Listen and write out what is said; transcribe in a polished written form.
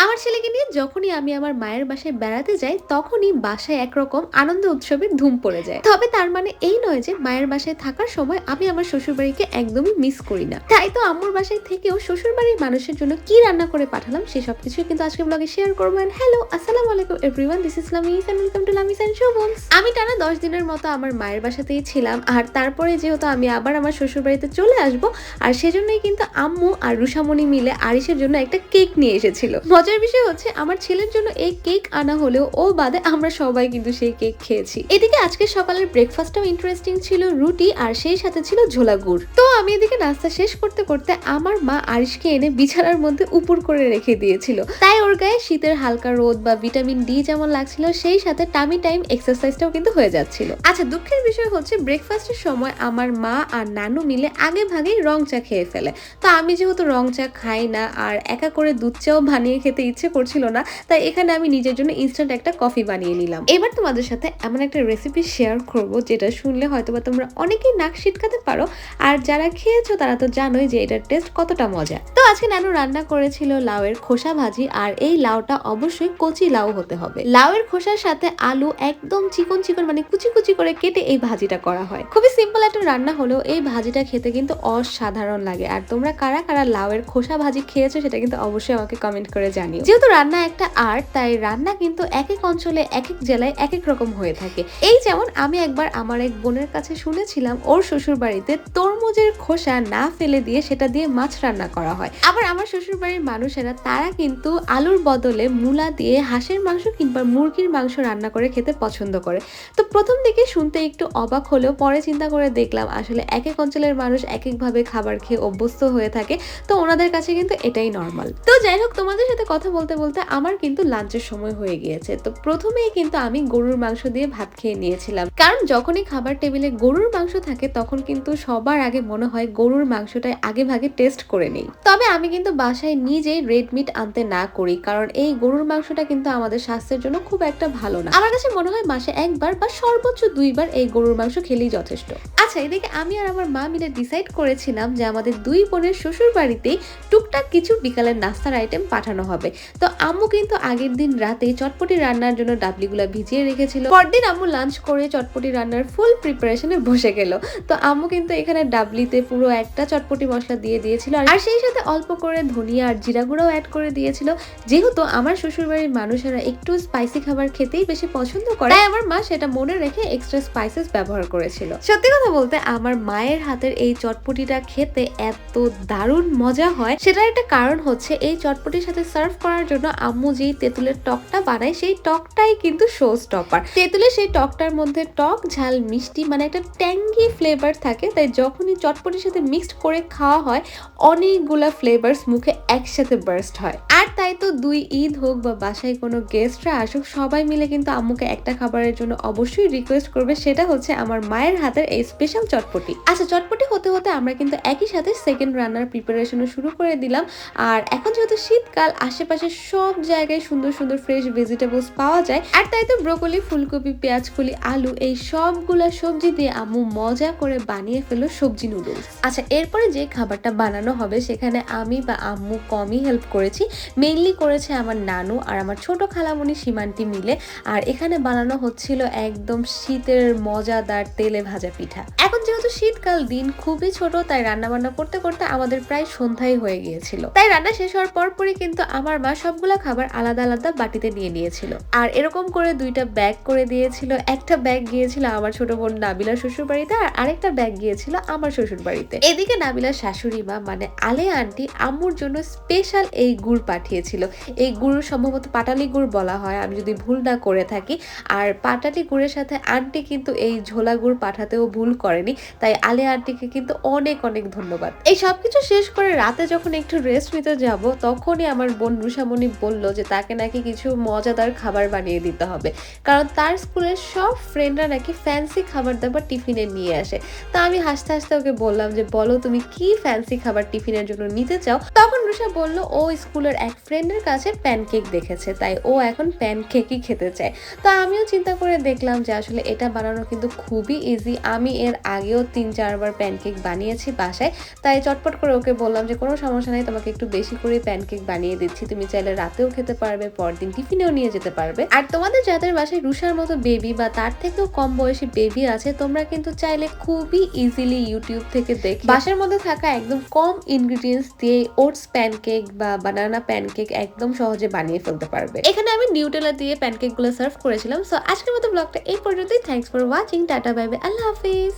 আমার ছেলেকে নিয়ে যখনই আমি আমার মায়ের বাসায় বেড়াতে যাই তখনই বাসায় একরকম আনন্দ উৎসবের ধুম পড়ে যায়। তবে তার মানে এই নয় যে মায়ের বাসায় থাকার সময় আমি আমার শ্বশুর বাড়িকে একদমই মিস করি না। তাই তো আম্মুর বাসায় থেকেও শ্বশুর বাড়ির মানুষের জন্য কি রান্না করে পাঠালাম সেসব কিছু কিন্তু আজকে ব্লগে শেয়ার করবো। এন্ড হ্যালো, আসসালামু আলাইকুম everyone, this is Lamis and welcome to Lamis and Shovons. আমি টানা 10 দিনের মতো আমার মায়ের বাসাতেই ছিলাম, আর তারপরে যেহেতু আমি আবার আমার শ্বশুর বাড়িতে চলে আসবো, আর সেজন্যই কিন্তু আম্মু আর রুষামণি মিলে আরিশের জন্য একটা কেক নিয়ে এসেছিল। মজার বিষয় হচ্ছে আমার ছেলের জন্য এই কেক আনা হলেও ও বাদে আমরা সবাই কিন্তু সেই কেক খেয়েছি। এদিকে আজকে সকালের ব্রেকফাস্টটাও ইন্টারেস্টিং ছিল, রুটি আর সেই সাথে ছিল ঝোলা গুড়। তো আমি এদিকে নাস্তা শেষ করতে করতে আমার মা আরিশকে এনে বিছানার মধ্যে উপর করে রেখে দিয়েছিল, তাই ওর গায়ে শীতের হালকা রোদ বা ভিটামিন ডি যেমন লাগছিল সেই সাথে টামি টাইম এক্সারসাইজটাও কিন্তু হয়ে যাচ্ছিল। আচ্ছা, দুঃখের বিষয় হচ্ছে ব্রেকফাস্টের সময় আমার মা আর নানু মিলে আগে ভাগেই রং চা খেয়ে ফেলে। তো আমি যেহেতু রং চা খাই না আর একা করে দুধ চাও বানিয়ে খেতে ইচ্ছে করছিল না, তাই এখানে আমি নিজের জন্য ইনস্ট্যান্ট একটা কফি বানিয়ে নিলাম। এবার তোমাদের সাথে এমন একটা রেসিপি শেয়ার করব যেটা শুনলে হয়তোবা তোমরা অনেকেই নাক সিটকাতে পারো, আর যারা খেয়েছো তারা তো জানোই যে এটার টেস্ট কতটা মজা। তো আজকে নানু রান্না করেছিল লাউয়ের খোসা ভাজি, আর এই লাউটা অবশ্যই কচি লাউ হতে হবে। লাউয়ের খোসার সাথে আলু একদম চিকন চিকন মানে কুচি কুচি করে কেটে এই ভাজিটা করা হয়। খুবই সিম্পল একটা রান্না হলেও এই ভাজিটা খেতে কিন্তু অসাধারণ লাগে। আর তোমরা কারা কারা লাউয়ের খোসা ভাজি খেয়েছো সেটা কিন্তু অবশ্যই আমাকে কমেন্ট করে জানিও। যেহেতু রান্না একটা আর্ট, তাই রান্না কিন্তু এক এক অঞ্চলে এক এক জেলায় এক এক রকম হয়ে থাকে। এই যেমন আমি একবার আমার এক বোনের কাছে শুনেছিলাম ওর শ্বশুর বাড়িতে তরমুজের খোসা না ফেলে দিয়ে সেটা দিয়ে মাছ রান্না করা হয়। আবার আমার শ্বশুর বাড়ির মানুষেরা তারা কিন্তু আলুর বদলে মূলা দিয়ে হাঁসের মাংস কিংবা মুরগির মাংস রান্না করে খেতে পছন্দ করে। তো প্রথম দিকে শুনতে একটু অবাক হলেও পরে চিন্তা করে দেখলাম আসলে এক এক অঞ্চলের মানুষ এক একভাবে খাবার খেয়ে অভ্যস্ত হয়ে থাকে, তো ওনাদের কাছে কিন্তু এটাই নর্মাল। তো যাই হোক, তোমাদের সাথে কথা বলতে বলতে আমার কিন্তু লাঞ্চের সময় হয়ে গিয়েছে। তো প্রথমেই কিন্তু আমি গরুর মাংস দিয়ে ভাত খেয়ে নিয়েছিলাম, কারণ যখনই খাবার টেবিলে গরুর মাংস থাকে তখন কিন্তু সবার আগে মনে হয় গরুর মাংসটাই আগে ভাগে টেস্ট করে নেই। তবে আমি কিন্তু বাসায় নিজেই রেড মিট আনতে না করি, কারণ এই গরুর মাংসটা কিন্তু আমাদের স্বাস্থ্যের জন্য খুব একটা ভালো না। আমার কাছে মনে হয় মাসে একবার বা সর্বোচ্চ 2 বার এই গরুর মাংস খেলেই যথেষ্ট। আচ্ছা, এদিকে আমি আর আমার মা মিলে ডিসাইড করেছিলাম যে আমাদের 2 বোনের শ্বশুর বাড়িতেই টুকটাক কিছু বিকালের নাস্তার আইটেম পাঠানো হবে। তো আম্মু কিন্তু আগের দিন রাতে চটপটি রান্নার জন্য ডাবলিগুলা ভিজিয়ে রেখেছিল। পরদিন আম্মু লাঞ্চ করে চটপটি রান্নার ফুল প্রিপারেশনে বসে গেল। তো আম্মু কিন্তু এখানে ডাবলিতে পুরো একটা চটপটি মশলা দিয়ে দিয়েছিল, আর সেই সাথে অল্প করে ধনিয়া আর জিরা গুঁড়াও অ্যাড করে দিয়েছিল। যেহেতু আমার শ্বশুরবাড়ির মানুষেরা একটু স্পাইসি খাবার খেতেই বেশি পছন্দ করে, তাই আমার মা সেটা মনে রেখে এক্সট্রা স্পাইসেস ব্যবহার করেছিল। সত্যি কথা বলতে আমার মায়ের হাতের এই চটপটিটা খেতে এত দারুণ মজা হয়, সেটার একটা কারণ হচ্ছে এই চটপটির সাথে সার্ভ করার জন্য আম্মু যেই তেঁতুলের টকটা বানায় সেই টকটাই কিন্তু শো স্টপার। তেঁতুলের সেই টকটার মধ্যে টক ঝাল মিষ্টি মানে একটা ট্যাঙ্গি ফ্লেভার থাকে, তাই যখনই চটপটির সাথে মিক্সড করে খাওয়া হয় অনেকগুলা ফ্লেভারস মুখে একসাথে বার্স্ট হয়। আর তাই তো 2 ঈদ হোক বা বাসায় কোনো গেস্টরা আসুক, সবাই মিলে কিন্তু আম্মুকে একটা খাবারের জন্য অবশ্যই রিকোয়েস্ট করবে, সেটা হচ্ছে আমার মায়ের হাতের এই স্পেশাল চটপটি। আচ্ছা, চটপটি হতে হতে আমরা কিন্তু একই সাথে সেকেন্ড রান্নার প্রিপারেশনও শুরু করে দিলাম। আর এখন যেহেতু শীতকাল, আশেপাশে সব জায়গায় সুন্দর সুন্দর ফ্রেশ ভেজিটেবলস পাওয়া যায়, আর তাই তো ব্রোকলি, ফুলকপি, পেঁয়াজকলি, আলু এই সবগুলা সবজি দিয়ে আম্মু মজা করে বানিয়ে ফেলো সবজি নুডলস। আচ্ছা, এরপরে যে খাবারটা বানানো হবে সেখানে আমি বা আম্মু কমই হেল্প করেছি, মেইনলি করেছে আমার নানু আর আমার ছোট খালামণি সীমান্তি মিলে। আর এখানে বানানো হচ্ছিল একদম শীতের মজাদার তেলে ভাজা পিঠা। এখন যেহেতু শীতকাল, দিন খুবই ছোট, তাই রান্না বান্না করতে করতে আমাদের প্রায় সন্ধ্যায় হয়ে গিয়েছিল। তাই রান্না শেষ হওয়ার পরপরই কিন্তু আমার মা সবগুলা খাবার আলাদা আলাদা বাটিতে নিয়ে নিয়েছিল, আর এরকম করে 2টা ব্যাগ করে দিয়েছিল। একটা ব্যাগ গিয়েছিল আমার ছোট বোন নাবিলার শ্বশুর বাড়িতে, আর আরেকটা ব্যাগ গিয়েছিল আমার শ্বশুর বাড়িতে। এদিকে নাবিলার শাশুড়ি মা মানে আলেয়া আন্টি আম্মুর জন্য স্পেশাল এই গুড় পাঠিয়েছিল। এই গুড় সম্ভবত পাটালি গুড় বলা হয়, আমি যদি ভুল না করে থাকি। আর পাটালি গুড়ের সাথে আন্টি কিন্তু এই ঝোলা গুড় পাঠাতেও ভুল করেনি, তাই আলেয়া আন্টিকে কিন্তু অনেক অনেক ধন্যবাদ। এই সবকিছু শেষ করে রাতে যখন একটু রেস্ট নিতে যাব, তখনই আমার বোন রুষামণি বলল যে তাকে নাকি কিছু মজাদার খাবার বানিয়ে দিতে হবে, কারণ তার স্কুলের সব ফ্রেন্ডরা নাকি ফ্যান্সি খাবার দাবার টিফিনে নিয়ে আসে। তা আমি হাসতে হাসতে ওকে বললাম যে বলো তুমি কি ফ্যান্সি খাবার টিফিনের জন্য নিতে চাও। তখন রুষা বলল ও স্কুলের এক ফ্রেন্ডের কাছে প্যানকেক দেখেছে, তাই ও এখন প্যানকেকই খেতে চায়। তো আমিও চিন্তা করে দেখলাম যে আসলে এটা বানানো কিন্তু খুবই ইজি। আমি এর আগেও 3-4 বার প্যানকেক বানিয়েছি বাসায়, তাই চটপট করে ওকে বললাম যে কোনো সমস্যা নাই, তোমাকে একটু বেশি করে প্যানকেক বানিয়ে দিচ্ছি, তুমি চাইলে রাতেও খেতে পারবে, পরদিন টিফিনেও নিয়ে যেতে পারবে। আর তোমাদের যাদের বাসায় রুষার মতো বেবি বা তার থেকেও কম বয়সী বেবি আছে, তোমরা কিন্তু চাইলে খুবই ইজিলি ইউটিউব থেকে দেখে বাসার মধ্যে থাকা একদম কম ইনগ্রিডিয়েন্টস দিয়ে ওটস প্যানকেক বা বানানা প্যানকেক একদম সহজে বানিয়ে ফেলতে পারবে। এখানে আমি নিউটেলা দিয়ে প্যানকেক গুলো সার্ভ করেছিলাম। সো আজকের মতো ব্লগটা এই পর্যন্তই। Thanks for watching. Tata, bye bye, Allah Hafiz.